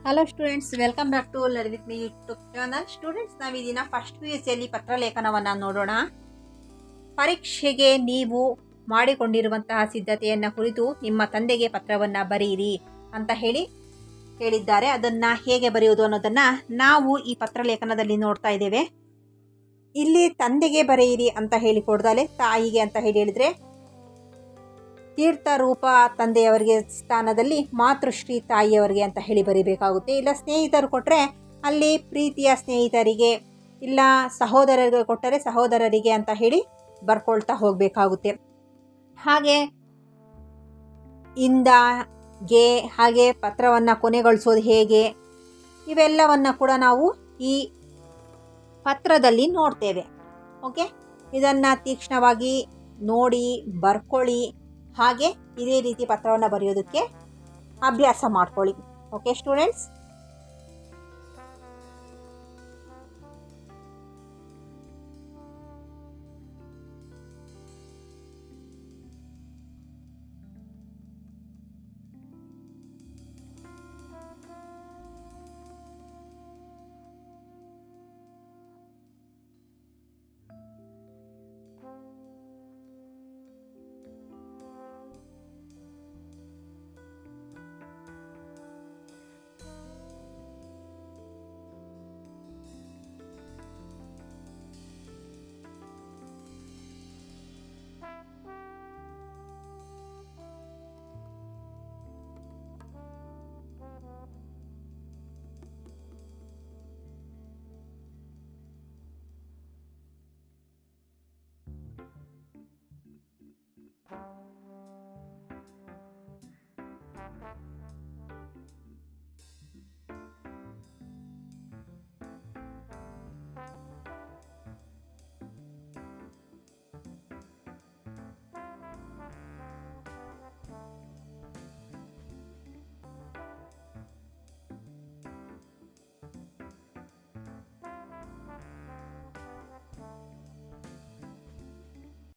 Hello students, welcome back to learn with me YouTube channel. Students, ನಾವು ಈ ದಿನ first PUCಯಲ್ಲಿ ಪತ್ರಲೇಖನವನ್ನು ನೋಡೋಣ. ಪರೀಕ್ಷೆಗೆ ನೀವು ಮಾಡಿಕೊಂಡಿರುವಂತಹ ಸಿದ್ಧತೆಯನ್ನು ಕುರಿತು ನಿಮ್ಮ ತಂದೆಗೆ ಪತ್ರವನ್ನು ಬರೆಯಿರಿ ಅಂತ ಹೇಳಿದ್ದಾರೆ. ಅದನ್ನು ಹೇಗೆ ಬರೆಯುವುದು ಅನ್ನೋದನ್ನು ನಾವು ಈ ಪತ್ರಲೇಖನದಲ್ಲಿ ನೋಡ್ತಾ ಇದ್ದೇವೆ. ಇಲ್ಲಿ ತಂದೆಗೆ ಬರೆಯಿರಿ ಅಂತ ಹೇಳಿಕೊಡ್ದಲೆ ತಾಯಿಗೆ ಅಂತ ಹೇಳಿದರೆ ತೀರ್ಥ ರೂಪ ತಂದೆಯವರಿಗೆ ಸ್ಥಾನದಲ್ಲಿ ಮಾತೃಶ್ರೀ ತಾಯಿಯವರಿಗೆ ಅಂತ ಹೇಳಿ ಬರೀಬೇಕಾಗುತ್ತೆ. ಇಲ್ಲ ಸ್ನೇಹಿತರು ಕೊಟ್ಟರೆ ಅಲ್ಲಿ ಪ್ರೀತಿಯ ಸ್ನೇಹಿತರಿಗೆ, ಇಲ್ಲ ಸಹೋದರರಿಗೆ ಕೊಟ್ಟರೆ ಸಹೋದರರಿಗೆ ಅಂತ ಹೇಳಿ ಬರ್ಕೊಳ್ತಾ ಹೋಗಬೇಕಾಗುತ್ತೆ. ಹಾಗೆ ಇಂದ ಗೆ ಹಾಗೆ ಪತ್ರವನ್ನು ಕೊನೆಗೊಳಿಸೋದು ಹೇಗೆ, ಇವೆಲ್ಲವನ್ನು ಕೂಡ ನಾವು ಈ ಪತ್ರದಲ್ಲಿ ನೋಡ್ತೇವೆ. ಓಕೆ, ಇದನ್ನು ತೀಕ್ಷ್ಣವಾಗಿ ನೋಡಿ ಬರ್ಕೊಳ್ಳಿ. ಹಾಗೆ ಇದೇ ರೀತಿ ಪತ್ರವನ್ನು ಬರೆಯೋದಕ್ಕೆ ಅಭ್ಯಾಸ ಮಾಡ್ಕೊಳ್ಳಿ. Okay students.